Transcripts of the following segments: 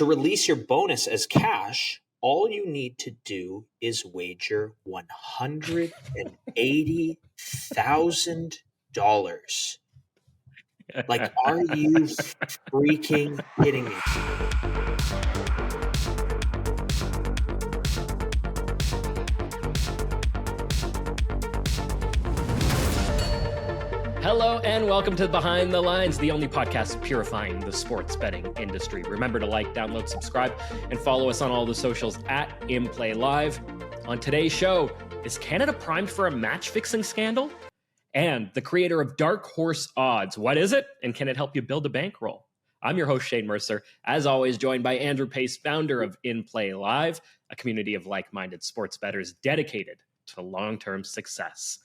To release your bonus as cash, all you need to do is wager $180,000. Like, are you freaking kidding me? Hello and welcome to Behind the Lines, the only podcast purifying the sports betting industry. Remember to like, download, subscribe, and follow us on all the socials at InPlayLive. On today's show, is Canada primed for a match-fixing scandal? And the creator of Dark Horse Odds, what is it? And can it help you build a bankroll? I'm your host, Shane Mercer, as always joined by Andrew Pace, founder of InPlayLive, a community of like-minded sports bettors dedicated to long-term success.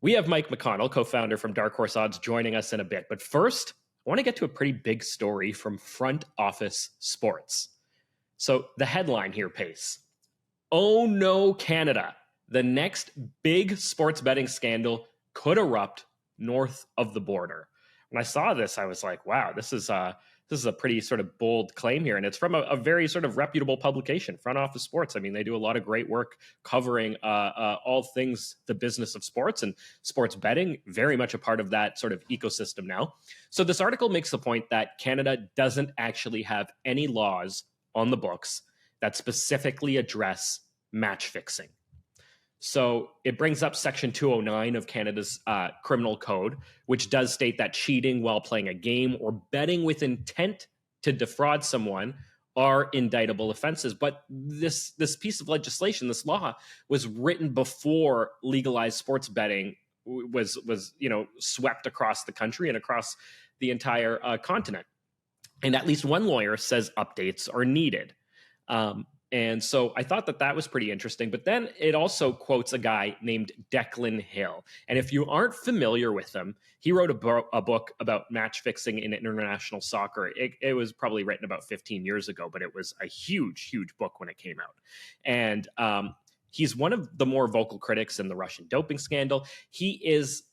We have Mike McConnell, co-founder from Dark Horse Odds, joining us in a bit. But first, I want to get to a pretty big story from Front Office Sports. So the headline here, Pace. Oh no, Canada. The next big sports betting scandal could erupt north of the border. When I saw this, I was like, wow, this is a pretty sort of bold claim here. And it's from a very sort of reputable publication, Front Office Sports. I mean, they do a lot of great work covering all things the business of sports, and sports betting, very much a part of that sort of ecosystem now. So this article makes the point that Canada doesn't actually have any laws on the books that specifically address match fixing. So it brings up Section 209 of Canada's criminal code, which does state that cheating while playing a game or betting with intent to defraud someone are indictable offenses. But this piece of legislation, this law, was written before legalized sports betting was swept across the country and across the entire continent. And at least one lawyer says updates are needed. And so I thought that was pretty interesting. But then it also quotes a guy named Declan Hill. And if you aren't familiar with him, he wrote a book about match fixing in international soccer. It was probably written about 15 years ago, but it was a huge, huge book when it came out. And he's one of the more vocal critics in the Russian doping scandal. He is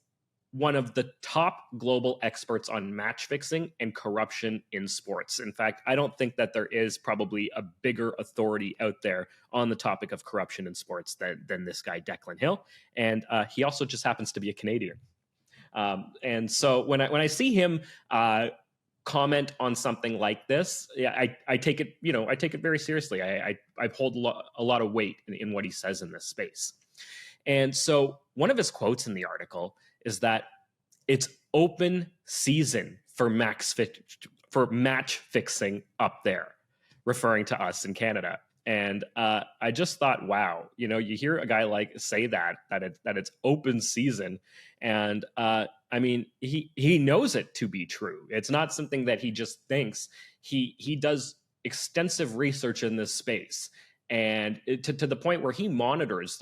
one of the top global experts on match fixing and corruption in sports. In fact, I don't think that there is probably a bigger authority out there on the topic of corruption in sports than this guy, Declan Hill. And he also just happens to be a Canadian. And so when I see him comment on something like this, I take it, I take it very seriously. I hold a lot of weight in what he says in this space. And so one of his quotes in the article is that it's open season for match fixing up there, referring to us in Canada. And I just thought, wow, you hear a guy say that it's open season. And I mean, he knows it to be true. It's not something that he just thinks. He does extensive research in this space, and to the point where he monitors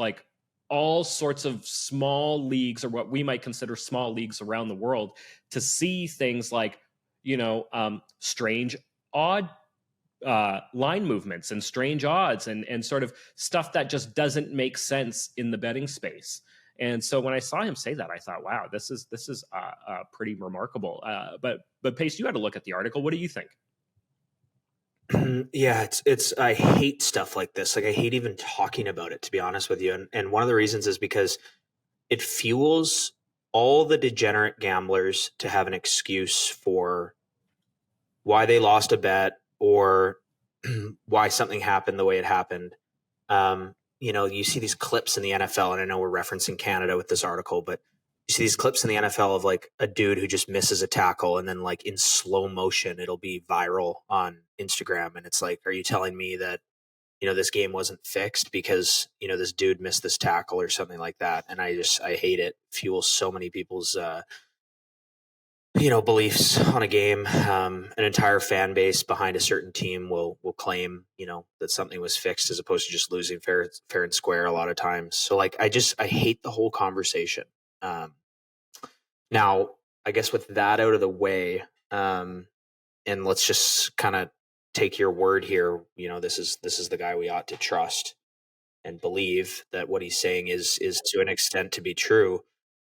all sorts of small leagues, or what we might consider small leagues around the world, to see things like, strange odd line movements and strange odds and sort of stuff that just doesn't make sense in the betting space. And so when I saw him say that, I thought, wow, this is pretty remarkable. But Pace, you had to look at the article. What do you think? Yeah, it's I hate stuff like this. I hate even talking about it, to be honest with you. And one of the reasons is because it fuels all the degenerate gamblers to have an excuse for why they lost a bet or why something happened the way it happened. You see these clips in the NFL, and I know we're referencing Canada with this article, but you see these clips in the NFL of a dude who just misses a tackle, and then in slow motion, it'll be viral on Instagram. And it's like, are you telling me that, this game wasn't fixed because, this dude missed this tackle or something like that? And I hate it. Fuels so many people's, beliefs on a game. An entire fan base behind a certain team will claim, that something was fixed as opposed to just losing fair and square a lot of times. So I hate the whole conversation. Now, I guess with that out of the way, and let's just kind of take your word here. This is the guy we ought to trust and believe that what he's saying is to an extent to be true.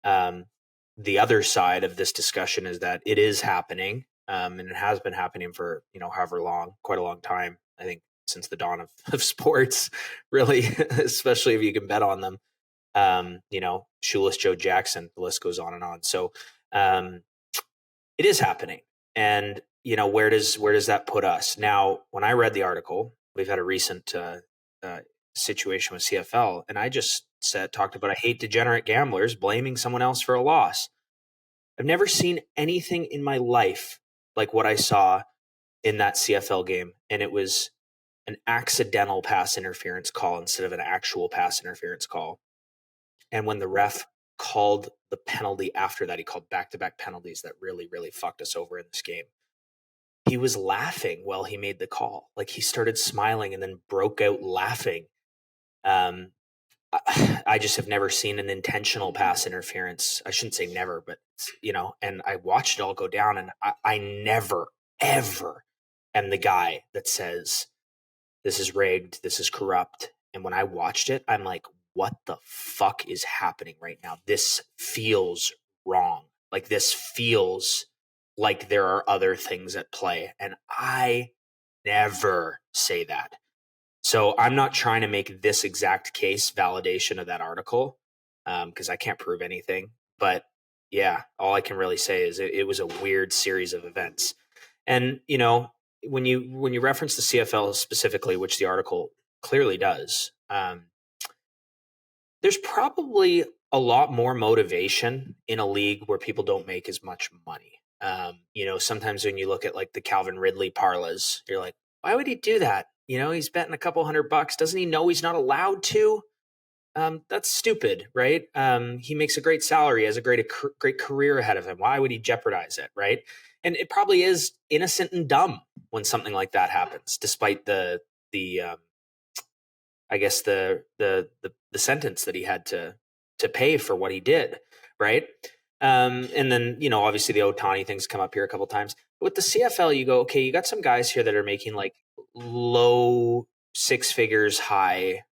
The other side of this discussion is that it is happening. And it has been happening for, however long, quite a long time. I think since the dawn of sports, really, especially if you can bet on them. Shoeless Joe Jackson, the list goes on and on. So it is happening. And, where does that put us? Now, when I read the article, we've had a recent situation with CFL, and I just talked about, I hate degenerate gamblers blaming someone else for a loss. I've never seen anything in my life like what I saw in that CFL game. And it was an accidental pass interference call instead of an actual pass interference call. And when the ref called the penalty after that, he called back-to-back penalties that really, really fucked us over in this game. He was laughing while he made the call. Like, he started smiling and then broke out laughing. I just have never seen an intentional pass interference. I shouldn't say never, but, and I watched it all go down, and I never, ever am the guy that says, this is rigged, this is corrupt. And when I watched it, I'm like, what the fuck is happening right now? This feels wrong. Like, this feels like there are other things at play. And I never say that. So I'm not trying to make this exact case validation of that article, because I can't prove anything. But yeah, all I can really say is it was a weird series of events. And, when you reference the CFL specifically, which the article clearly does, there's probably a lot more motivation in a league where people don't make as much money. Sometimes when you look at like the Calvin Ridley parlays, you're like, why would he do that? He's betting a couple $100. Doesn't he know he's not allowed to? That's stupid, right? He makes a great salary, has a great career ahead of him. Why would he jeopardize it, right? And it probably is innocent and dumb when something like that happens, despite the sentence that he had to pay for what he did, right? And then, obviously the Ohtani things come up here a couple times. But with the CFL, you go, okay, you got some guys here that are making like low six figures, high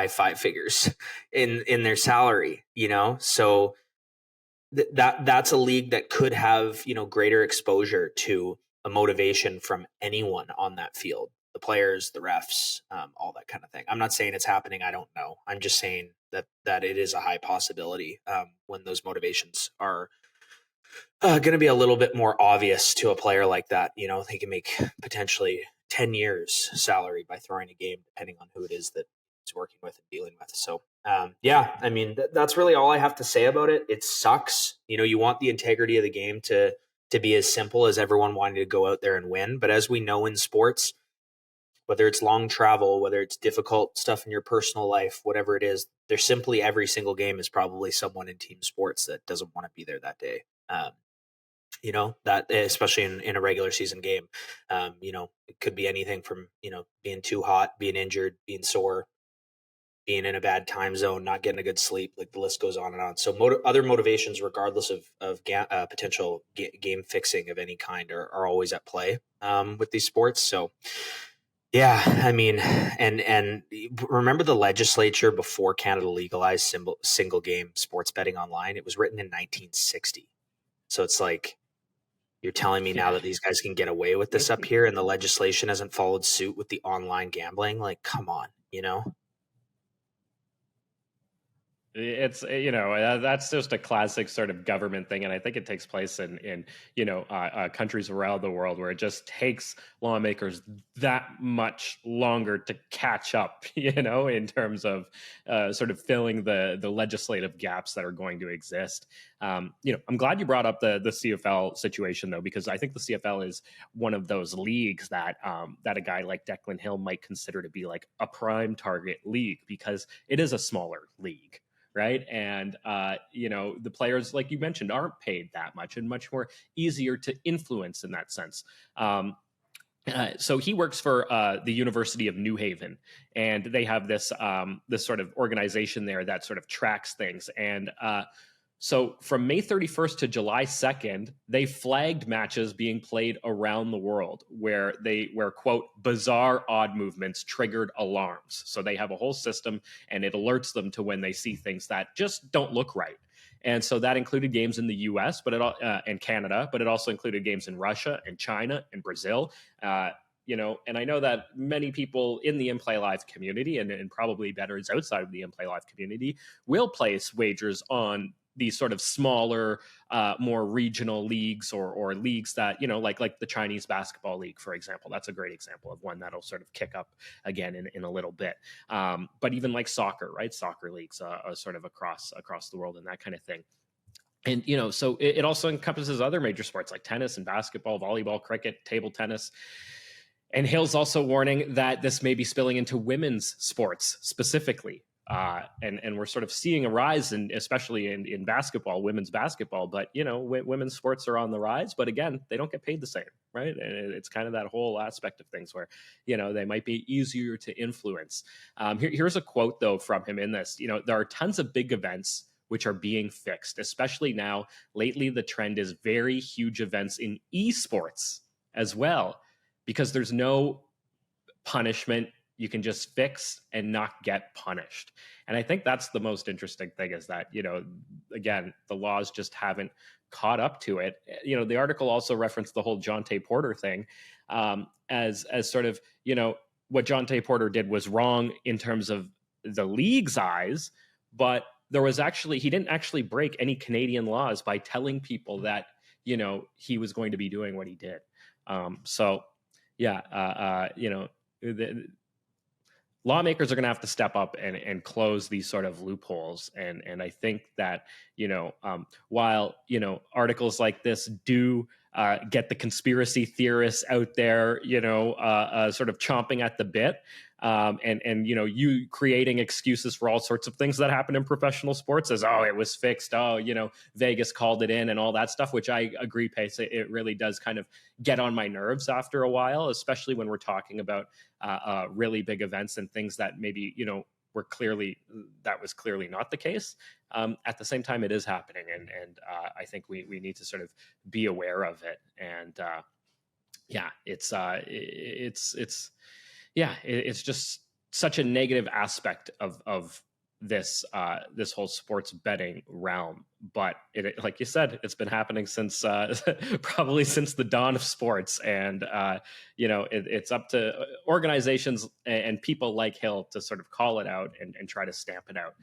five figures in their salary, so that's a league that could have, greater exposure to a motivation from anyone on that field, the players, the refs, all that kind of thing. I'm not saying it's happening. I don't know. I'm just saying that it is a high possibility when those motivations are going to be a little bit more obvious to a player like that. They can make potentially 10 years salary by throwing a game, depending on who it is that he's working with and dealing with. So, that's really all I have to say about it. It sucks. You want the integrity of the game to be as simple as everyone wanting to go out there and win. But as we know in sports, whether it's long travel, whether it's difficult stuff in your personal life, whatever it is, there's simply every single game is probably someone in team sports that doesn't want to be there that day. That especially in a regular season game, it could be anything from, being too hot, being injured, being sore, being in a bad time zone, not getting a good sleep, like the list goes on and on. So other motivations, regardless of potential game fixing of any kind, are always at play with these sports. So yeah, and remember the legislature before Canada legalized single game sports betting online? It was written in 1960. So it's like, you're telling me now that these guys can get away with this up here and the legislation hasn't followed suit with the online gambling? Like, come on, It's, that's just a classic sort of government thing. And I think it takes place in countries around the world where it just takes lawmakers that much longer to catch up, in terms of sort of filling the legislative gaps that are going to exist. I'm glad you brought up the CFL situation, though, because I think the CFL is one of those leagues that a guy like Declan Hill might consider to be like a prime target league, because it is a smaller league. Right. And, the players, like you mentioned, aren't paid that much and much more easier to influence in that sense. So he works for the University of New Haven, and they have this sort of organization there that sort of tracks things. And so from May 31st to July 2nd, they flagged matches being played around the world where quote, bizarre odd movements triggered alarms. So they have a whole system, and it alerts them to when they see things that just don't look right. And so that included games in the US, and Canada, but it also included games in Russia and China and Brazil. And I know that many people in the In-Play Live community and probably bettors outside of the In-Play Live community will place wagers on these sort of smaller, more regional leagues or leagues that, like the Chinese basketball league, for example. That's a great example of one that'll sort of kick up again in a little bit. But even like soccer, right? Soccer leagues are sort of across the world and that kind of thing. And, so it also encompasses other major sports like tennis and basketball, volleyball, cricket, table tennis. And Hill's also warning that this may be spilling into women's sports specifically. And we're sort of seeing a rise, especially in basketball, women's basketball. But, women's sports are on the rise. But again, they don't get paid the same, right? And it's kind of that whole aspect of things where, they might be easier to influence. Here's a quote, though, from him in this. There are tons of big events which are being fixed, especially now. Lately, the trend is very huge events in esports as well, because there's no punishment. You can just fix and not get punished. And I think that's the most interesting thing, is that, again, the laws just haven't caught up to it. The article also referenced the whole Jonte Porter thing as sort of, what Jonte Porter did was wrong in terms of the league's eyes, but he didn't actually break any Canadian laws by telling people that, he was going to be doing what he did. The lawmakers are going to have to step up and close these sort of loopholes. And I think that, while, articles like this do get the conspiracy theorists out there, sort of chomping at the bit, and you creating excuses for all sorts of things that happen in professional sports as, oh, it was fixed. Oh, Vegas called it in and all that stuff, which I agree, Pace. It really does kind of get on my nerves after a while, especially when we're talking about really big events and things that maybe, that was clearly not the case. At the same time, it is happening. And I think we need to sort of be aware of it. And it's just such a negative aspect of this whole sports betting realm. But like you said, it's been happening since probably since the dawn of sports. And it's up to organizations and people like Hill to sort of call it out and try to stamp it out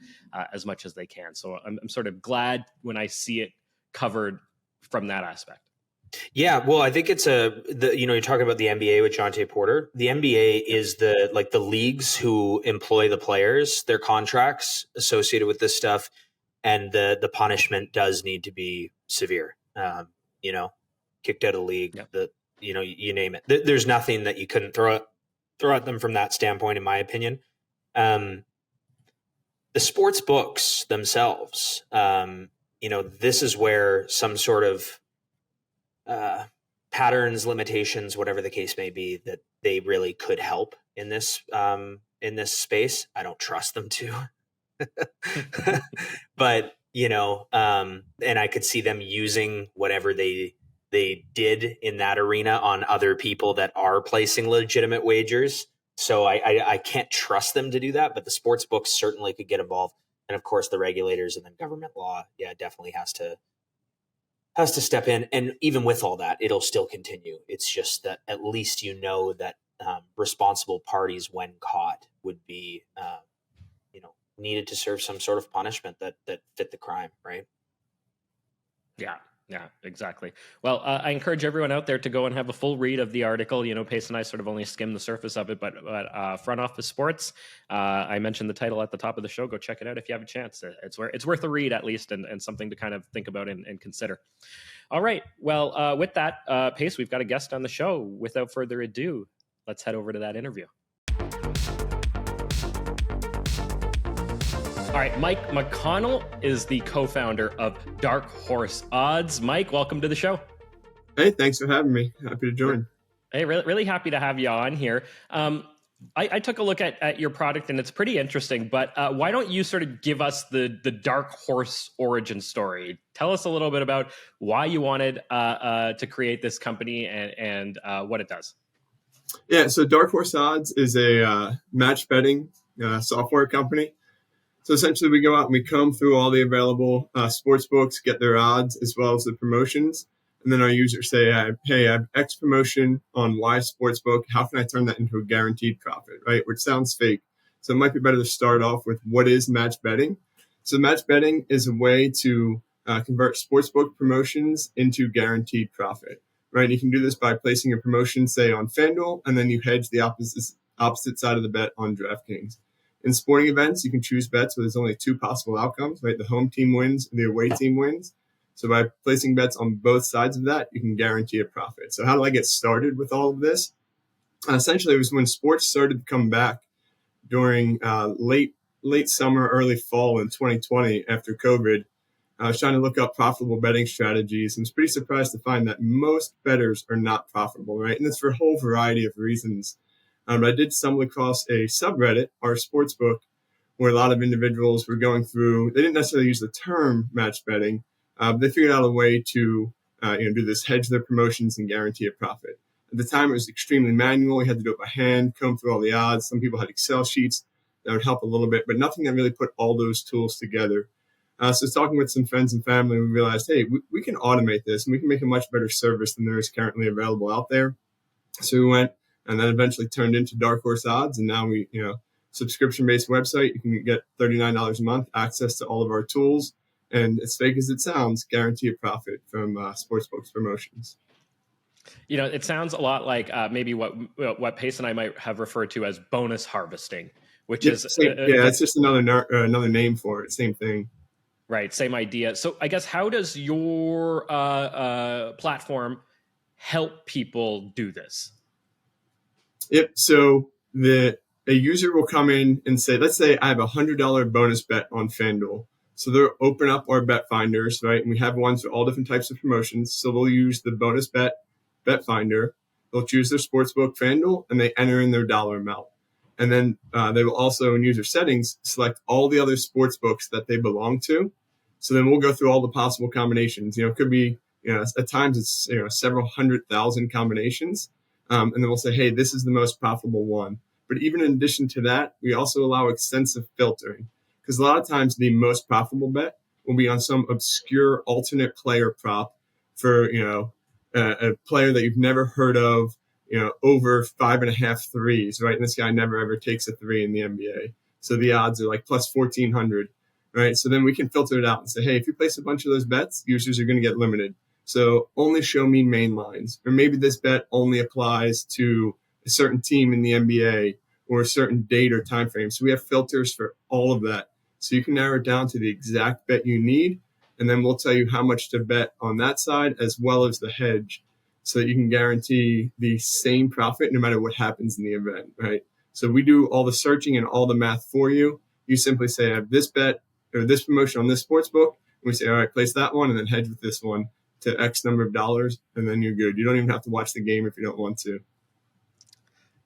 as much as they can. So I'm sort of glad when I see it covered from that aspect. Yeah, well, I think it's you're talking about the NBA with Jonte Porter. The NBA is the leagues who employ the players, their contracts associated with this stuff, and the punishment does need to be severe. Kicked out of the league, yep. You name it. There's nothing that you couldn't throw at them from that standpoint, in my opinion. The sports books themselves, this is where some sort of patterns, limitations, whatever the case may be, that they really could help in this space. I don't trust them to, but and I could see them using whatever they did in that arena on other people that are placing legitimate wagers. So I can't trust them to do that, but the sports books certainly could get involved. And of course the regulators and then government law, definitely has to step in. And even with all that, it'll still continue. It's just that at least that responsible parties, when caught, would be needed to serve some sort of punishment that fit the crime, right? Yeah, exactly. Well, I encourage everyone out there to go and have a full read of the article. Pace and I sort of only skimmed the surface of it, but Front Office Sports, I mentioned the title at the top of the show. Go check it out if you have a chance. It's worth a read at least, and something to kind of think about and consider. All right. Well, with that, Pace, we've got a guest on the show. Without further ado, let's head over to that interview. All right, Mike McConnell is the co-founder of Dark Horse Odds. Mike, welcome to the show. Hey, thanks for having me. Happy to join. Hey, really happy to have you on here. I took a look at your product and it's pretty interesting, but why don't you sort of give us the Dark Horse origin story? Tell us a little bit about why you wanted to create this company and what it does. Yeah, so Dark Horse Odds is a match betting software company. So essentially, we go out and we comb through all the available sports books, get their odds as well as the promotions. And then our users say, hey, I have X promotion on Y sportsbook. How can I turn that into a guaranteed profit, right? Which sounds fake. So it might be better to start off with what is match betting. So match betting is a way to convert sportsbook promotions into guaranteed profit, right? You can do this by placing a promotion, say, on FanDuel, and then you hedge the opposite side of the bet on DraftKings. In sporting events, you can choose bets where there's only two possible outcomes, right? The home team wins, the away team wins. So by placing bets on both sides of that, you can guarantee a profit. So how do I get started with all of this? Essentially, it was when sports started to come back during late summer, early fall in 2020 after COVID. I was trying to look up profitable betting strategies and was pretty surprised to find that most bettors are not profitable, right? And it's for a whole variety of reasons. I did stumble across a subreddit, our sportsbook, where a lot of individuals were going through. They didn't necessarily use the term match betting. They figured out a way to do this, hedge their promotions and guarantee a profit. At the time, it was extremely manual. You had to do it by hand, comb through all the odds. Some people had Excel sheets that would help a little bit, but nothing that really put all those tools together. So talking with some friends and family, we realized, hey, we can automate this and we can make a much better service than there is currently available out there. So we went, and then eventually turned into Dark Horse Odds. And now we, subscription-based website. You can get $39 a month, access to all of our tools. And as fake as it sounds, guarantee a profit from sportsbooks promotions. It sounds a lot like maybe what Pace and I might have referred to as bonus harvesting, which is it's just another name for it. Same thing. Right. Same idea. So I guess how does your platform help people do this? Yep. So a user will come in and say, let's say I have a $100 bonus bet on FanDuel. So they'll open up our bet finders, right? And we have ones for all different types of promotions. So they'll use the bonus bet finder. They'll choose their sportsbook FanDuel and they enter in their dollar amount. And then they will also, in user settings, select all the other sportsbooks that they belong to. So then we'll go through all the possible combinations. It could be, at times it's, several 100,000 combinations. And then we'll say, hey, this is the most profitable one. But even in addition to that, we also allow extensive filtering because a lot of times the most profitable bet will be on some obscure alternate player prop for, a player that you've never heard of, over 5.5 threes, right? And this guy never ever takes a three in the NBA. So the odds are like plus 1,400, right? So then we can filter it out and say, hey, if you place a bunch of those bets, users are going to get limited. So only show me main lines, or maybe this bet only applies to a certain team in the NBA or a certain date or time frame. So we have filters for all of that. So you can narrow it down to the exact bet you need. And then we'll tell you how much to bet on that side as well as the hedge so that you can guarantee the same profit no matter what happens in the event, right? So we do all the searching and all the math for you. You simply say, I have this bet or this promotion on this sports book. And we say, all right, place that one and then hedge with this one to X number of dollars, and then you're good. You don't even have to watch the game if you don't want to.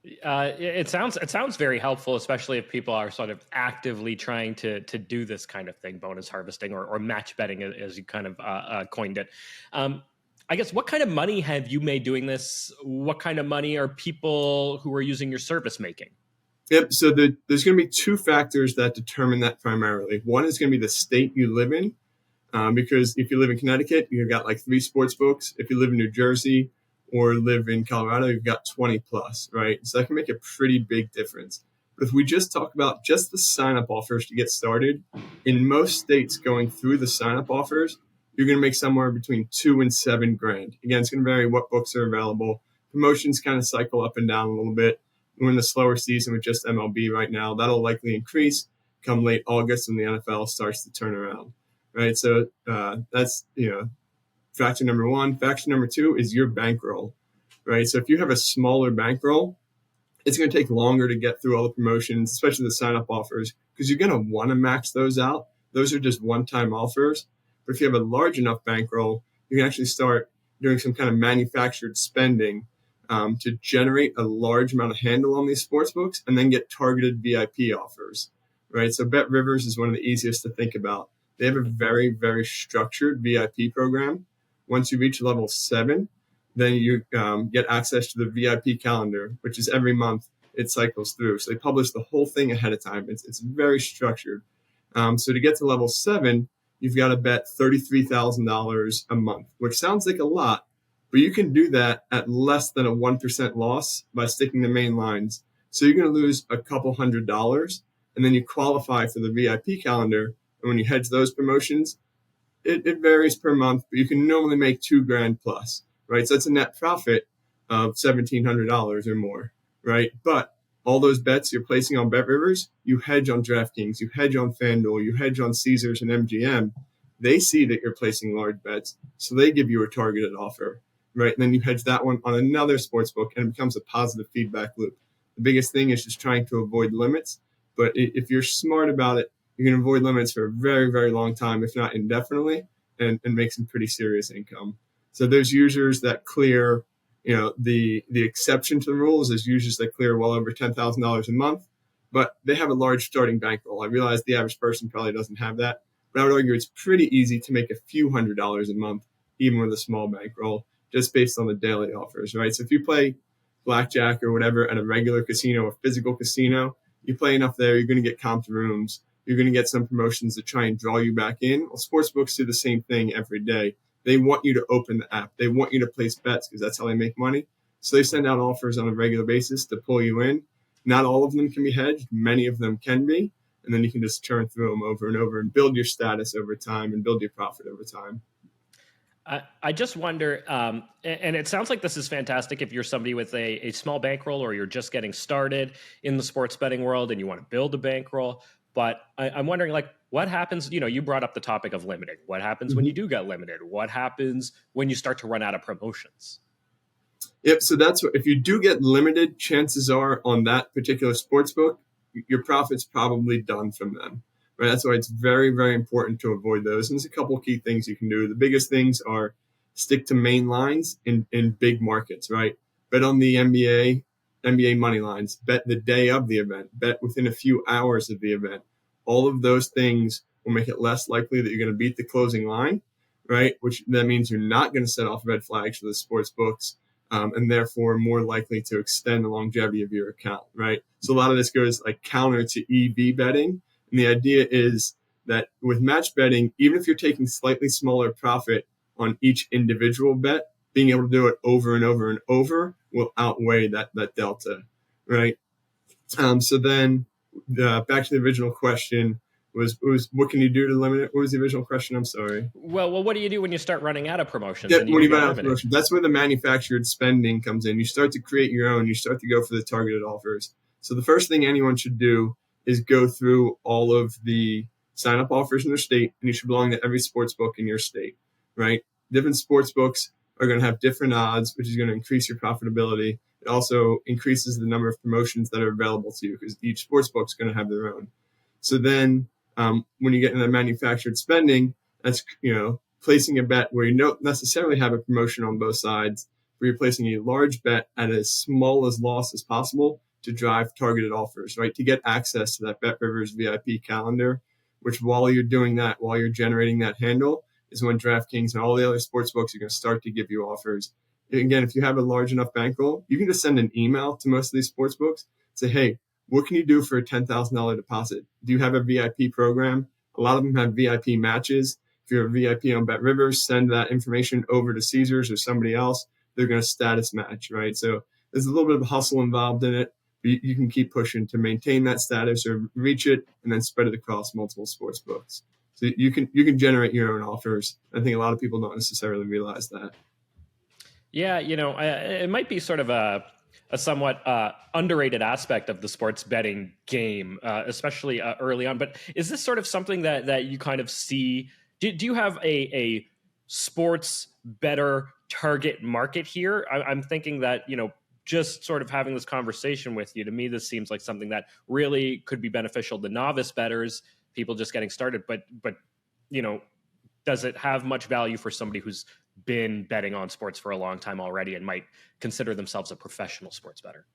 It sounds very helpful, especially if people are sort of actively trying to do this kind of thing, bonus harvesting or match betting, as you kind of coined it. I guess, what kind of money have you made doing this? What kind of money are people who are using your service making? Yep. So there's going to be two factors that determine that primarily. One is going to be the state you live in. Because if you live in Connecticut, you've got like 3 sports books. If you live in New Jersey or live in Colorado, you've got 20 plus, right? So that can make a pretty big difference. But if we just talk about just the sign-up offers to get started, in most states going through the sign-up offers, you're going to make somewhere between $2,000 and $7,000. Again, it's going to vary what books are available. Promotions kind of cycle up and down a little bit. We're in the slower season with just MLB right now. That'll likely increase come late August when the NFL starts to turn around. Right. So that's, factor number one. Factor number two is your bankroll. Right. So if you have a smaller bankroll, it's going to take longer to get through all the promotions, especially the sign up offers, because you're going to want to max those out. Those are just one-time offers. But if you have a large enough bankroll, you can actually start doing some kind of manufactured spending to generate a large amount of handle on these sports books and then get targeted VIP offers. Right. So Bet Rivers is one of the easiest to think about. They have a very, very structured VIP program. Once you reach level 7, then you get access to the VIP calendar, which is every month it cycles through. So they publish the whole thing ahead of time. It's very structured. So to get to level 7, you've got to bet $33,000 a month, which sounds like a lot, but you can do that at less than a 1% loss by sticking to main lines. So you're going to lose a couple $100, and then you qualify for the VIP calendar. And when you hedge those promotions, it varies per month, but you can normally make $2,000 plus, right? So that's a net profit of $1,700 or more, right? But all those bets you're placing on BetRivers, you hedge on DraftKings, you hedge on FanDuel, you hedge on Caesars and MGM. They see that you're placing large bets, so they give you a targeted offer, right? And then you hedge that one on another sportsbook, and it becomes a positive feedback loop. The biggest thing is just trying to avoid limits, but if you're smart about it, you can avoid limits for a very, very long time, if not indefinitely, and make some pretty serious income. So there's users that clear, the exception to the rules is users that clear well over $10,000 a month, but they have a large starting bankroll. I realize the average person probably doesn't have that, but I would argue it's pretty easy to make a few $100s a month, even with a small bankroll, just based on the daily offers, right? So if you play blackjack or whatever at a regular casino, a physical casino, you play enough there, you're going to get comped rooms. You're going to get some promotions to try and draw you back in. Well, sportsbooks do the same thing every day. They want you to open the app. They want you to place bets because that's how they make money. So they send out offers on a regular basis to pull you in. Not all of them can be hedged. Many of them can be. And then you can just churn through them over and over and build your status over time and build your profit over time. I just wonder, and it sounds like this is fantastic if you're somebody with a small bankroll or you're just getting started in the sports betting world and you want to build a bankroll. But I'm wondering, what happens, you brought up the topic of limiting. What happens when you do get limited? What happens when you start to run out of promotions? Yep, so that's what, if you do get limited, chances are on that particular sportsbook, your profit's probably done from them. Right? That's why it's very, very important to avoid those. And there's a couple of key things you can do. The biggest things are stick to main lines in big markets, right? Bet on the NBA money lines, bet the day of the event, bet within a few hours of the event. All of those things will make it less likely that you're going to beat the closing line, right? Which that means you're not going to set off red flags for the sports books, and therefore more likely to extend the longevity of your account, right? So a lot of this goes counter to EV betting. And the idea is that with match betting, even if you're taking slightly smaller profit on each individual bet, being able to do it over and over and over will outweigh that delta, right? So then back to the original question was what can you do to limit it? What was the original question? I'm sorry. Well, what do you do when you start running out of promotions? Yeah, when you run out of promotions, that's where the manufactured spending comes in. You start to create your own. You start to go for the targeted offers. So the first thing anyone should do is go through all of the sign-up offers in their state, and you should belong to every sports book in your state, right? Different sports books are going to have different odds, which is going to increase your profitability. It also increases the number of promotions that are available to you because each sports book is going to have their own. So then when you get into manufactured spending, that's, placing a bet where you don't necessarily have a promotion on both sides, where you're placing a large bet at as small as loss as possible to drive targeted offers, right? To get access to that BetRivers VIP calendar, which while you're doing that, while you're generating that handle, is when DraftKings and all the other sports books are going to start to give you offers. Again, if you have a large enough bankroll, you can just send an email to most of these sports books, say, hey, what can you do for a $10,000 deposit? Do you have a VIP program? A lot of them have VIP matches. If you're a VIP on BetRivers, send that information over to Caesars or somebody else. They're going to status match, right? So there's a little bit of hustle involved in it. But you can keep pushing to maintain that status or reach it and then spread it across multiple sports books. So you can generate your own offers. I think a lot of people don't necessarily realize that. Yeah, it might be sort of a somewhat underrated aspect of the sports betting game, especially early on. But is this sort of something that you kind of see? Do you have a sports bettor target market here? I'm thinking that, just sort of having this conversation with you, to me, this seems like something that really could be beneficial to novice bettors, people just getting started. But does it have much value for somebody who's been betting on sports for a long time already and might consider themselves a professional sports bettor?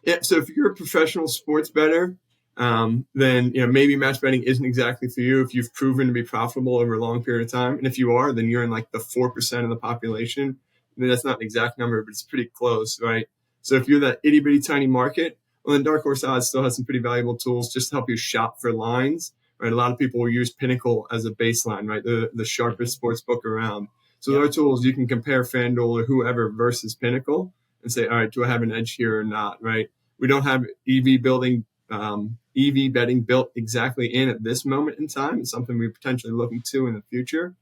Yeah. So if you're a professional sports bettor, then maybe match betting isn't exactly for you if you've proven to be profitable over a long period of time. And if you are, then you're in the 4% of the population. I mean, that's not an exact number, but it's pretty close, right? So if you're that itty bitty tiny market, well, then Dark Horse Odds still has some pretty valuable tools just to help you shop for lines, right? A lot of people will use Pinnacle as a baseline, right? The sharpest sports book around. So there are tools you can compare FanDuel or whoever versus Pinnacle and say, all right, do I have an edge here or not, right? We don't have EV betting built exactly in at this moment in time. It's something we're potentially looking to in the future.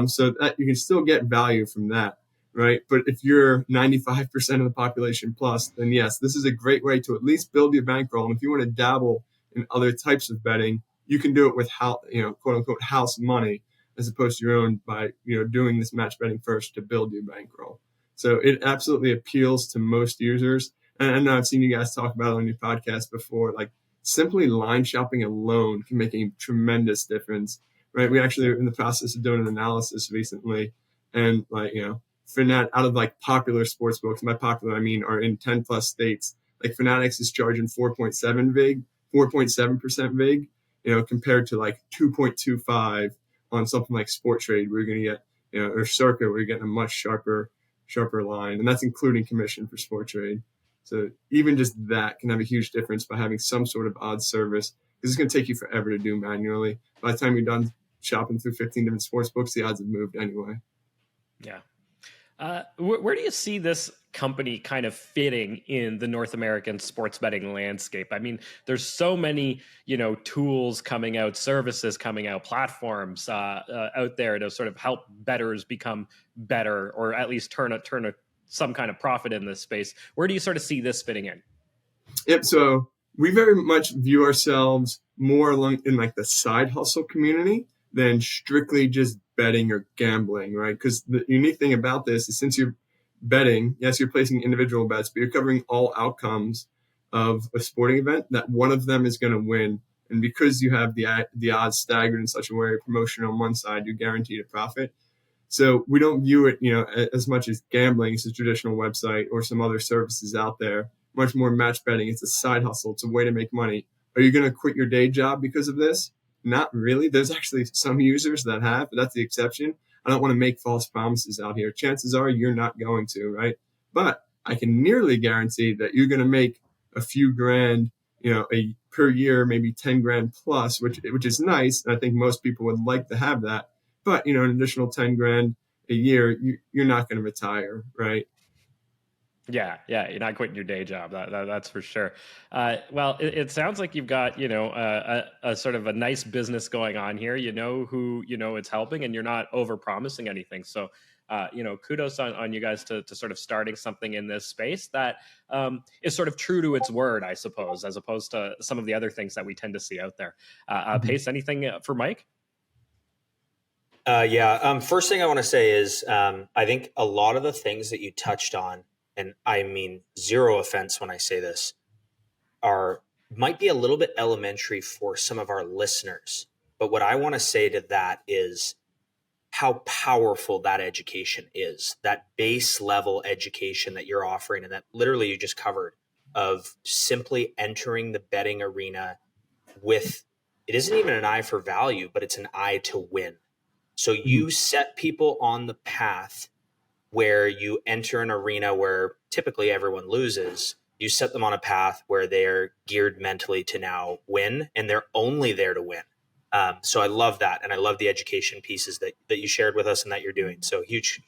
So that you can still get value from that, right? But if you're 95% of the population plus, then yes, this is a great way to at least build your bankroll. And if you want to dabble in other types of betting, you can do it with quote unquote house money, as opposed to your own by, doing this match betting first to build your bankroll. So it absolutely appeals to most users. And I know I've seen you guys talk about it on your podcast before, like simply line shopping alone can make a tremendous difference, right? We actually are in the process of doing an analysis recently, and out of like popular sports books, by popular I mean are in 10 plus states. Like Fanatics is charging 4.7% vig, compared to like 2.25 on something like Sport Trade, where you're going to get, or Circa, where you're getting a much sharper line, and that's including commission for Sport Trade. So even just that can have a huge difference by having some sort of odds service, because it's going to take you forever to do manually. By the time you're done shopping through 15 different sports books, the odds have moved anyway. Yeah. Where do you see this company kind of fitting in the North American sports betting landscape? I mean, there's so many, tools coming out, services coming out, platforms out there to sort of help bettors become better, or at least turn some kind of profit in this space. Where do you sort of see this fitting in? Yep. So we very much view ourselves more in like the side hustle community than strictly just betting or gambling, right? Because the unique thing about this is, since you're betting, yes, you're placing individual bets, but you're covering all outcomes of a sporting event, that one of them is going to win. And because you have the odds staggered in such a way, promotion on one side, you're guaranteed a profit. So we don't view it, as much as gambling as a traditional website or some other services out there. Much more match betting. It's a side hustle. It's a way to make money. Are you going to quit your day job because of this? Not really. There's actually some users that have, but that's the exception. I don't want to make false promises out here. Chances are you're not going to, right? But I can nearly guarantee that you're going to make a few grand, per year, maybe 10 grand plus, which is nice. And I think most people would like to have that. But, an additional 10 grand a year, you're not going to retire, right? Yeah, you're not quitting your day job. That's for sure. Well, it sounds like you've got, a sort of a nice business going on here. You know who, it's helping, and you're not over promising anything. So, kudos on you guys to sort of starting something in this space that is sort of true to its word, I suppose, as opposed to some of the other things that we tend to see out there. Pace, anything for Mike? First thing I want to say is I think a lot of the things that you touched on, and I mean zero offense when I say this, might be a little bit elementary for some of our listeners. But what I want to say to that is how powerful that education is, that base level education that you're offering, and that literally you just covered, of simply entering the betting arena with, it isn't even an eye for value, but it's an eye to win. So you set people on the path where you enter an arena where typically everyone loses. You set them on a path where they're geared mentally to now win, and they're only there to win. So I love that. And I love the education pieces that you shared with us and that you're doing. So huge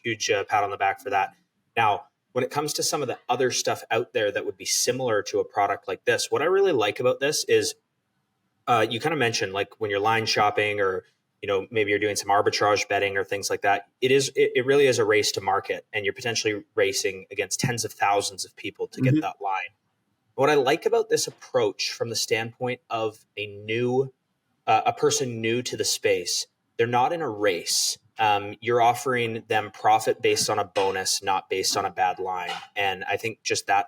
pat on the back for that. Now, when it comes to some of the other stuff out there that would be similar to a product like this, what I really like about this is you kind of mentioned, like, when you're line shopping, or maybe you're doing some arbitrage betting or things like that, it really is a race to market, and you're potentially racing against tens of thousands of people to get that line. What I like about this approach from the standpoint of a person new to the space, they're not in a race. You're offering them profit based on a bonus, not based on a bad line. And I think just that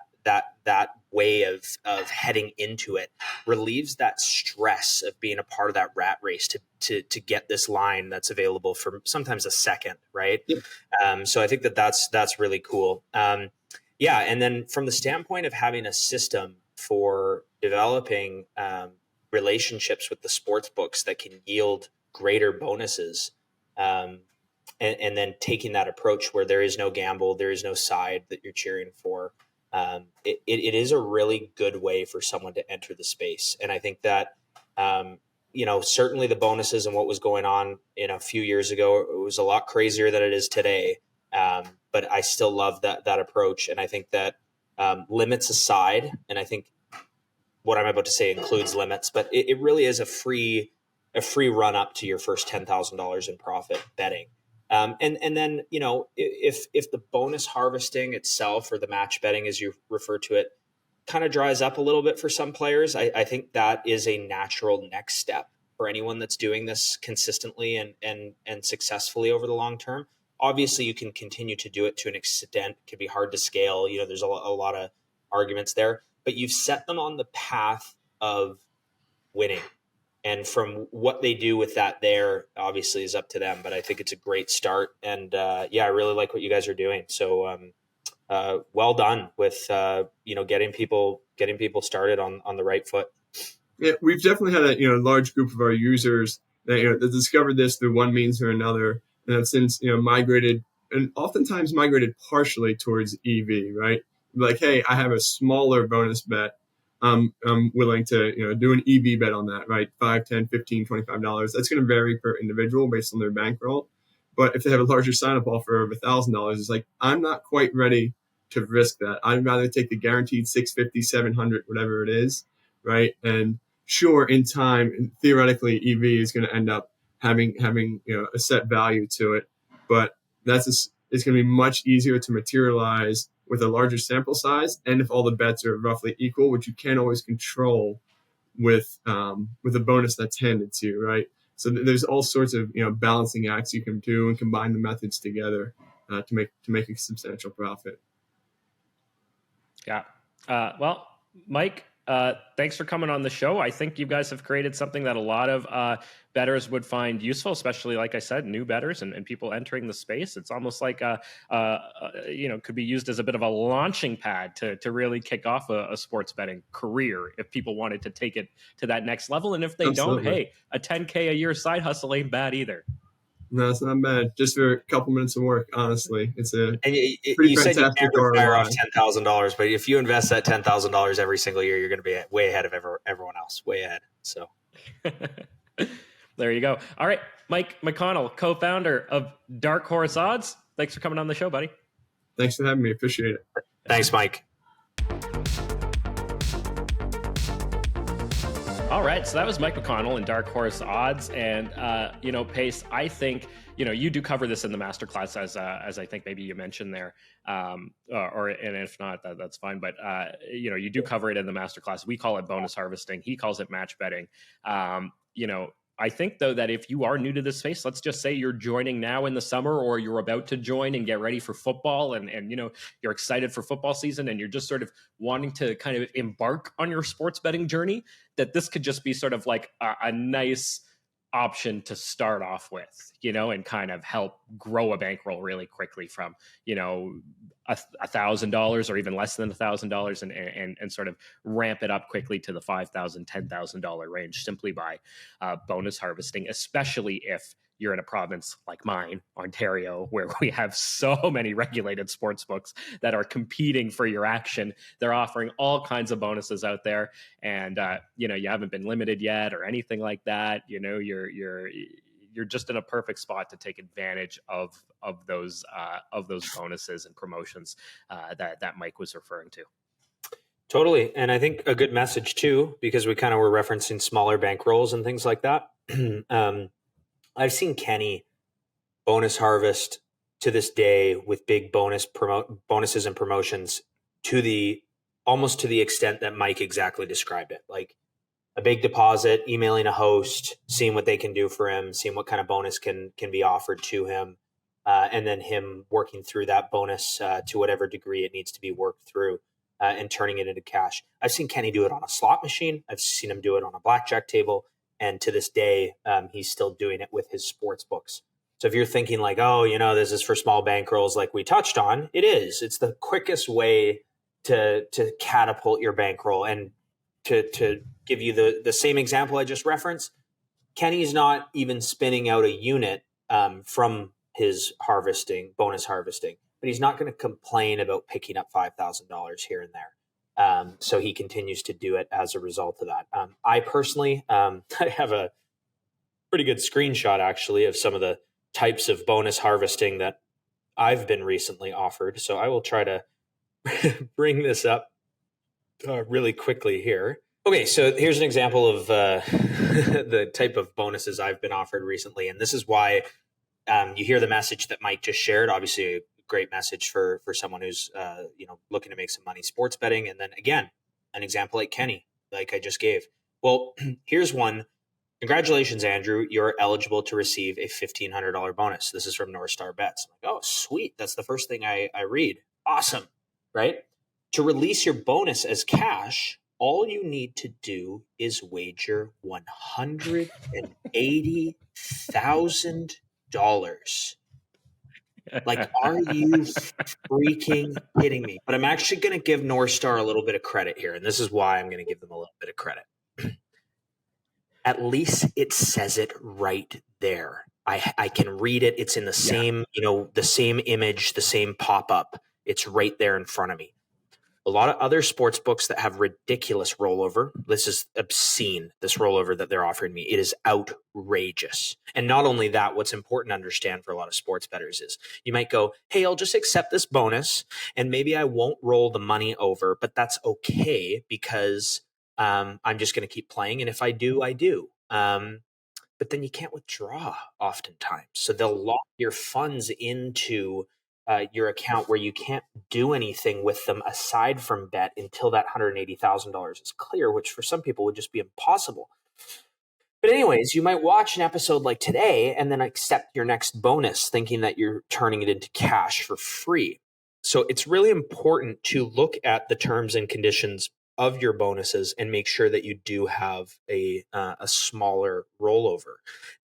way of heading into it relieves that stress of being a part of that rat race to get this line that's available for sometimes a second, right? Yep. So I think that's really cool. And then from the standpoint of having a system for developing relationships with the sports books that can yield greater bonuses, and then taking that approach where there is no gamble, there is no side that you're cheering for. It is a really good way for someone to enter the space. And I think that certainly the bonuses and what was going on, a few years ago, it was a lot crazier than it is today. But I still love that approach. And I think that limits aside, and I think what I'm about to say includes limits, but it really is a free run up to your first $10,000 in profit betting. And then, if the bonus harvesting itself, or the match betting as you refer to it, kind of dries up a little bit for some players, I think that is a natural next step for anyone that's doing this consistently and successfully over the long term. Obviously, you can continue to do it to an extent. It can be hard to scale. There's a lot of arguments there, but you've set them on the path of winning. And from what they do with that there, obviously, is up to them. But I think it's a great start. And I really like what you guys are doing. So well done with getting people started on the right foot. Yeah, we've definitely had a large group of our users that that discovered this through one means or another, and have since migrated, and oftentimes migrated partially towards EV. Right, like, hey, I have a smaller bonus bet. I'm willing to do an EV bet on that. Right, $5, $10, $15, $25. That's going to vary per individual based on their bankroll. But if they have a larger sign-up offer of $1,000, it's like, I'm not quite ready to risk that. I'd rather take the guaranteed 650, 700, whatever it is, right? And sure, in time, theoretically, EV is going to end up having a set value to it, but it's going to be much easier to materialize with a larger sample size, and if all the bets are roughly equal, which you can't always control with a bonus that's handed to you, right? So there's all sorts of balancing acts you can do and combine the methods together to make a substantial profit. Yeah. Well, Mike, thanks for coming on the show. I think you guys have created something that a lot of bettors would find useful, especially, like I said, new bettors and people entering the space. It's almost like could be used as a bit of a launching pad to really kick off a sports betting career if people wanted to take it to that next level. And if they Absolutely. don't, hey, a $10K a year side hustle ain't bad either. No, it's not bad. Just for a couple minutes of work, honestly. It's a you pretty said you fantastic can't retire ROI. off $10,000, but if you invest that $10,000 every single year, you're going to be way ahead of everyone else. Way ahead. So there you go. All right, Mike McConnell, co-founder of Dark Horse Odds. Thanks for coming on the show, buddy. Thanks for having me. Appreciate it. Thanks, Mike. All right, so that was Mike McConnell and Dark Horse Odds, and Pace, I think you do cover this in the masterclass as I think maybe you mentioned there, and if not, that's fine. But you do cover it in the masterclass. We call it bonus harvesting. He calls it match betting. I think, though, that if you are new to this space, let's just say you're joining now in the summer, or you're about to join and get ready for football, and you're excited for football season, and you're just sort of wanting to kind of embark on your sports betting journey, that this could just be sort of like a nice option to start off with, and kind of help grow a bankroll really quickly from, $1,000 or even less than $1,000 and sort of ramp it up quickly to the $5,000, $10,000 range simply by bonus harvesting, especially if you're in a province like mine, Ontario, where we have so many regulated sports books that are competing for your action. They're offering all kinds of bonuses out there, and you haven't been limited yet or anything like that. You're just in a perfect spot to take advantage of those bonuses and promotions that Mike was referring to. Totally. And I think a good message too, because we kind of were referencing smaller bankrolls and things like that. I've seen Kenny bonus harvest to this day with big bonuses and promotions almost to the extent that Mike exactly described it. Like a big deposit, emailing a host, seeing what they can do for him, seeing what kind of bonus can be offered to him, and then him working through that bonus to whatever degree it needs to be worked through, and turning it into cash. I've seen Kenny do it on a slot machine. I've seen him do it on a blackjack table. And to this day, he's still doing it with his sports books. So if you're thinking like, oh, this is for small bankrolls like we touched on, it is. It's the quickest way to catapult your bankroll. And to give you the same example I just referenced, Kenny's not even spinning out a unit from his bonus harvesting, but he's not going to complain about picking up $5,000 here and there. So he continues to do it as a result of that. I personally, I have a pretty good screenshot actually of some of the types of bonus harvesting that I've been recently offered. So I will try to bring this up really quickly here. Okay, so here's an example of the type of bonuses I've been offered recently. And this is why you hear the message that Mike just shared. Obviously, a great message for someone who's looking to make some money sports betting. And then again, an example like Kenny, like I just gave. Well, here's one. Congratulations, Andrew. You're eligible to receive a $1,500 bonus. This is from North Star Bets. I'm like, oh, sweet. That's the first thing I read. Awesome, right? To release your bonus as cash, all you need to do is wager $180,000. Like, are you freaking kidding me? But I'm actually going to give North Star a little bit of credit here. And this is why I'm going to give them a little bit of credit. At least it says it right there. I can read it. It's in the same, the same image, the same pop-up. It's right there in front of me. A lot of other sports books that have ridiculous rollover. This is obscene, this rollover that they're offering me. It is outrageous. And not only that, what's important to understand for a lot of sports bettors is you might go, hey, I'll just accept this bonus and maybe I won't roll the money over, but that's okay because I'm just going to keep playing. And if I do, I do. But then you can't withdraw oftentimes. So they'll lock your funds into your account where you can't do anything with them aside from bet until that $180,000 is clear, which for some people would just be impossible. But anyways, you might watch an episode like today and then accept your next bonus thinking that you're turning it into cash for free. So it's really important to look at the terms and conditions of your bonuses and make sure that you do have a smaller rollover.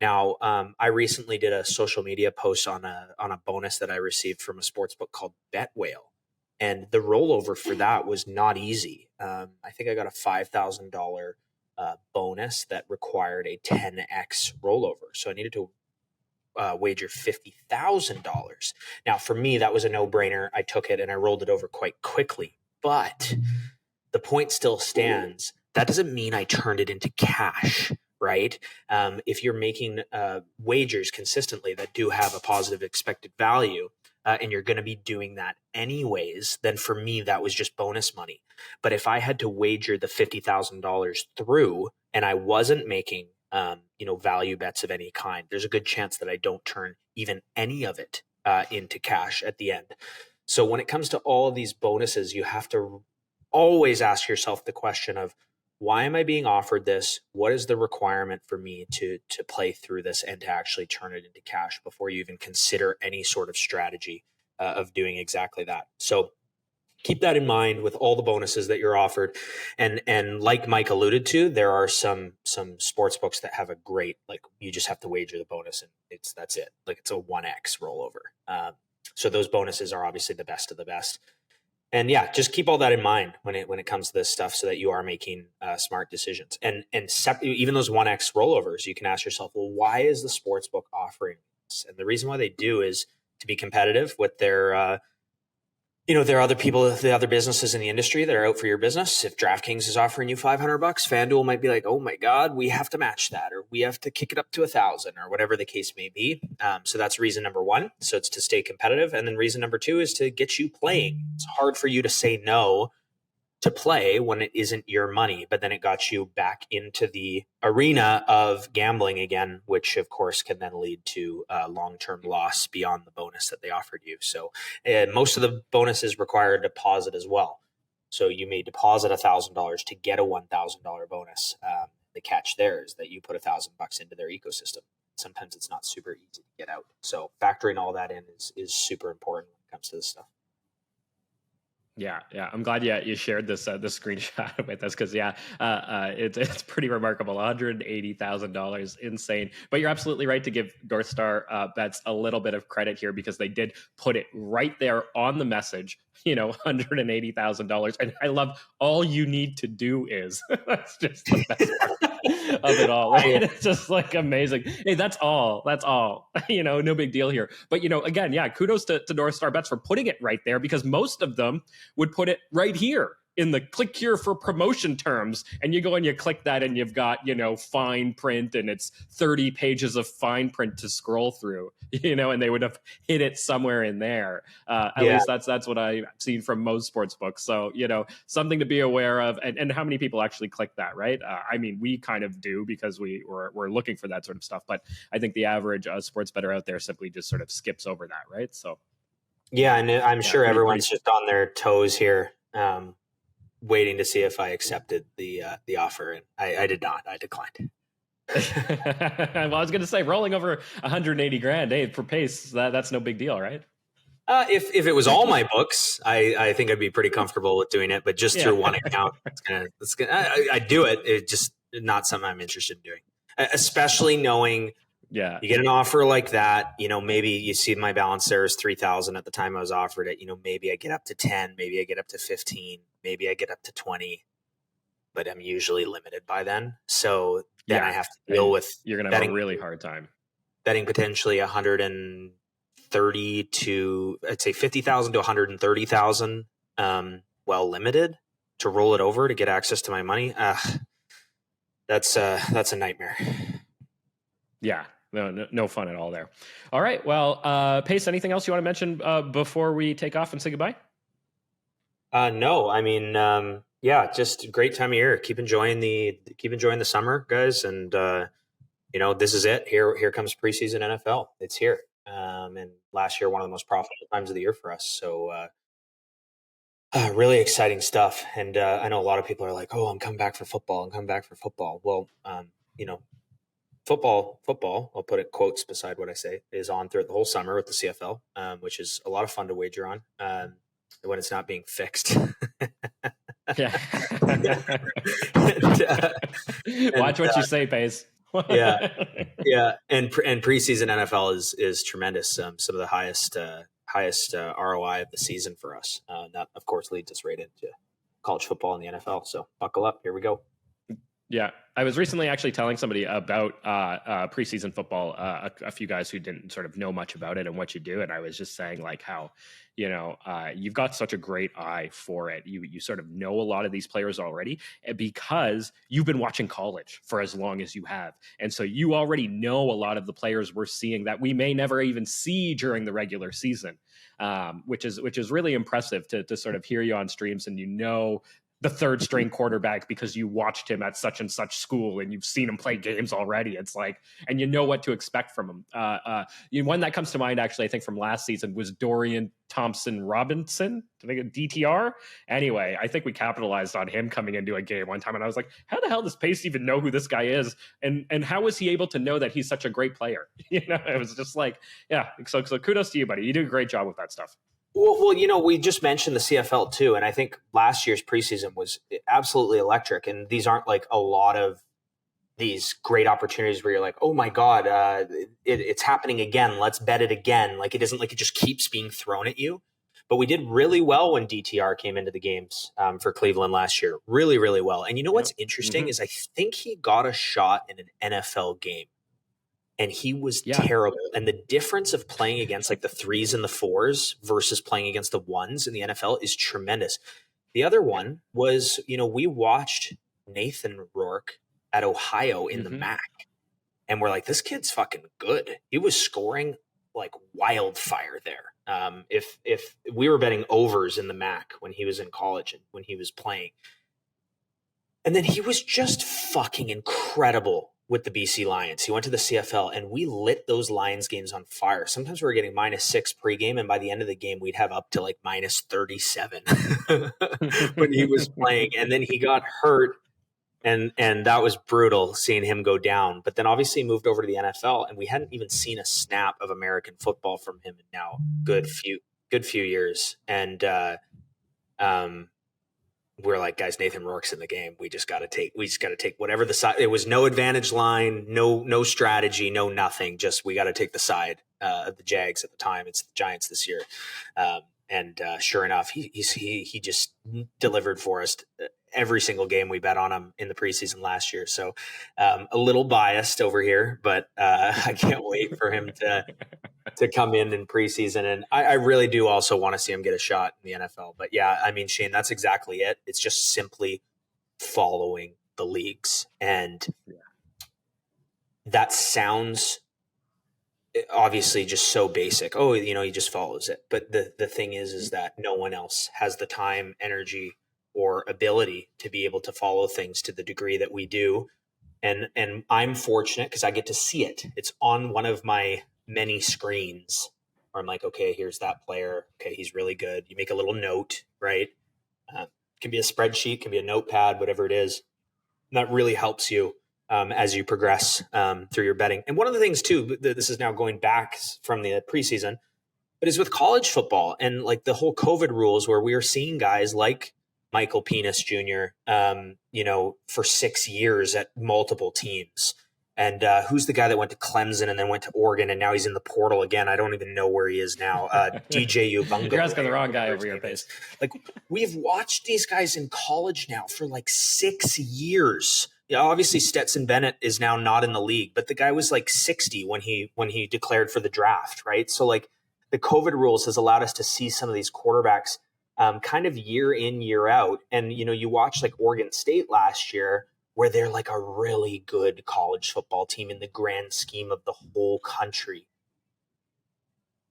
Now, I recently did a social media post on a bonus that I received from a sports book called Bet Whale, and the rollover for that was not easy. I think I got a $5,000 bonus that required a 10x rollover, so I needed to wager $50,000. Now, for me, that was a no-brainer. I took it and I rolled it over quite quickly, but the point still stands. That doesn't mean I turned it into cash, right? If you're making wagers consistently that do have a positive expected value, and you're going to be doing that anyways, then for me, that was just bonus money. But if I had to wager the $50,000 through and I wasn't making value bets of any kind, there's a good chance that I don't turn even any of it into cash at the end. So when it comes to all of these bonuses, you have to always ask yourself the question of, why am I being offered this? What is the requirement for me to play through this and to actually turn it into cash before you even consider any sort of strategy of doing exactly that? So keep that in mind with all the bonuses that you're offered. And like Mike alluded to, there are some sports books that have a great, like, you just have to wager the bonus and that's it. Like, it's a 1x rollover. So those bonuses are obviously the best of the best. And yeah, just keep all that in mind when it comes to this stuff, so that you are making smart decisions. And even those 1x rollovers, you can ask yourself, well, why is the sportsbook offering this? And the reason why they do is to be competitive with their there are other people, the other businesses in the industry that are out for your business. If DraftKings is offering you $500, FanDuel might be like, oh my God, we have to match that, or we have to kick it up to 1,000, or whatever the case may be. So that's reason number one. So it's to stay competitive. And then reason number two is to get you playing. It's hard for you to say no to play when it isn't your money, but then it got you back into the arena of gambling again, which of course can then lead to long-term loss beyond the bonus that they offered you. So most of the bonuses require a deposit as well. So you may deposit $1,000 to get a $1,000 bonus. The catch there is that you put $1,000 into their ecosystem. Sometimes it's not super easy to get out. So factoring all that in is super important when it comes to this stuff. Yeah. I'm glad you shared this screenshot with us, because it's pretty remarkable. $180,000, insane. But you're absolutely right to give North Star Bets a little bit of credit here, because they did put it right there on the message. $180,000, and I love all you need to do is. That's just the best part of it all. Right? It's just like amazing. Hey, that's all. No big deal here. But again, kudos to North Star Bets for putting it right there, because most of them would put it right here in the click here for promotion terms, and you go and you click that, and you've got, fine print, and it's 30 pages of fine print to scroll through, and they would have hit it somewhere in there. At least that's what I've seen from most sports books. So, something to be aware of, and how many people actually click that, right? I mean, we kind of do because we're looking for that sort of stuff, but I think the average sports bettor out there simply just sort of skips over that, right? So. Yeah, and I'm sure everyone's just on their toes here, waiting to see if I accepted the offer, and I did not. I declined. Well, I was going to say, rolling over 180 grand, hey, for Pace, that's no big deal, right? If it was all my books, I think I'd be pretty comfortable with doing it. But just through one account, I do it. It's just not something I'm interested in doing, especially knowing. Yeah, you get an offer like that, maybe you see my balance there is 3,000 at the time I was offered it. Maybe I get up to 10, maybe I get up to 15, maybe I get up to 20, but I'm usually limited by then. So then I have to deal with, you're going to have a really hard time betting potentially 130 to, I'd say 50,000 to 130,000, well limited to roll it over to get access to my money. That's a nightmare. Yeah. No fun at all there. All right. Well, Pace, anything else you want to mention before we take off and say goodbye? No, I mean, just a great time of year. Keep enjoying the summer, guys. And, this is it. Here comes preseason NFL. It's here. And last year, one of the most profitable times of the year for us. So, really exciting stuff. And I know a lot of people are like, oh, I'm coming back for football. Well, Football, I'll put it quotes beside what I say, is on throughout the whole summer with the CFL, which is a lot of fun to wager on when it's not being fixed. Yeah. Watch what you say, Pace. Yeah. And preseason NFL is tremendous. Some of the highest ROI of the season for us. That, of course, leads us right into college football and the NFL. So buckle up. Here we go. Yeah, I was recently actually telling somebody about preseason football, a few guys who didn't sort of know much about it and what you do. And I was just saying like how, you've got such a great eye for it. You sort of know a lot of these players already because you've been watching college for as long as you have. And so you already know a lot of the players we're seeing that we may never even see during the regular season, which is really impressive to sort of hear you on streams and the third string quarterback because you watched him at such and such school and you've seen him play games already. It's like, and you know what to expect from him. One that comes to mind, actually, I think from last season was Dorian Thompson-Robinson, I think DTR. Anyway, I think we capitalized on him coming into a game one time. And I was like, how the hell does Pace even know who this guy is? And how was he able to know that he's such a great player? It was just like, yeah. So kudos to you, buddy. You do a great job with that stuff. Well, we just mentioned the CFL too, and I think last year's preseason was absolutely electric. And these aren't like a lot of these great opportunities where you're like, oh my God, it's happening again. Let's bet it again. Like it isn't like it just keeps being thrown at you. But we did really well when DTR came into the games for Cleveland last year. Really, really well. And what's interesting is I think he got a shot in an NFL game. And he was terrible. And the difference of playing against like the 3s and the 4s versus playing against the 1s in the NFL is tremendous. The other one was, we watched Nathan Rourke at Ohio in the MAC. And we're like, this kid's fucking good. He was scoring like wildfire there. If we were betting overs in the MAC when he was in college and when he was playing. And then he was just fucking incredible with the BC Lions. He went to the CFL and we lit those Lions games on fire. Sometimes we were getting -6 pregame, and by the end of the game, we'd have up to like -37 when he was playing. And then he got hurt, and that was brutal seeing him go down. But then obviously he moved over to the NFL, and we hadn't even seen a snap of American football from him in now good few years. And we're like, guys, Nathan Rourke's in the game. We just got to take whatever the side. It was no advantage line, no strategy, no nothing. Just we got to take the side of the Jags at the time. It's the Giants this year, and sure enough, he just delivered for us every single game we bet on him in the preseason last year. So a little biased over here, but I can't wait for him to to come in preseason. And I really do also want to see him get a shot in the NFL. But yeah, I mean, Shane, that's exactly it. It's just simply following the leagues. And that sounds obviously just so basic. Oh, he just follows it. But the thing is that no one else has the time, energy, or ability to be able to follow things to the degree that we do. And I'm fortunate because I get to see it. It's on one of my many screens where I'm like, okay, here's that player. Okay, he's really good. You make a little note, right? Can be a spreadsheet, can be a notepad, whatever it is. And that really helps you as you progress through your betting. And one of the things too, this is now going back from the preseason, but is with college football and like the whole COVID rules where we are seeing guys like Michael Penis Jr., for 6 years at multiple teams. And who's the guy that went to Clemson and then went to Oregon and now he's in the portal again? I don't even know where he is now. DJ Uvunga. You're asking the wrong guy over your face. Like, we've watched these guys in college now for like 6 years. Yeah, obviously Stetson Bennett is now not in the league, but the guy was like 60 when he declared for the draft, right? So like the COVID rules has allowed us to see some of these quarterbacks kind of year in, year out. And, you watch like Oregon State last year where they're like a really good college football team in the grand scheme of the whole country.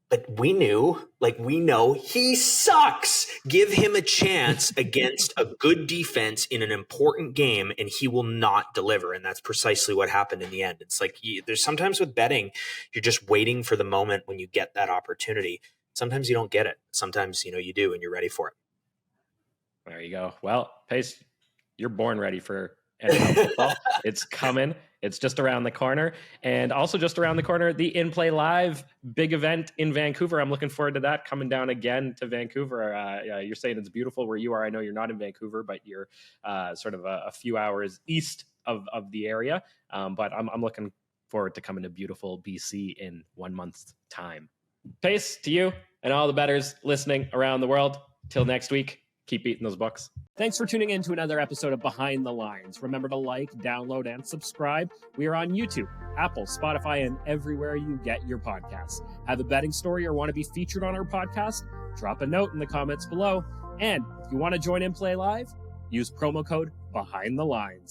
But we know he sucks. Give him a chance against a good defense in an important game and he will not deliver. And that's precisely what happened in the end. It's like there's sometimes with betting, you're just waiting for the moment when you get that opportunity. Sometimes you don't get it. Sometimes, you do and you're ready for it. There you go. Well, Pace, you're born ready for NFL football. It's coming. It's just around the corner. And also just around the corner, the In Play Live big event in Vancouver. I'm looking forward to that, coming down again to Vancouver. You're saying it's beautiful where you are. I know you're not in Vancouver, but you're sort of a few hours east of the area. But I'm looking forward to coming to beautiful BC in 1 month's time. Pace, to you and all the bettors listening around the world. Till next week, keep beating those books. Thanks for tuning in to another episode of Behind the Lines. Remember to like, download, and subscribe. We are on YouTube, Apple, Spotify, and everywhere you get your podcasts. Have a betting story or want to be featured on our podcast? Drop a note in the comments below. And if you want to join In Play Live, use promo code Behind the Lines.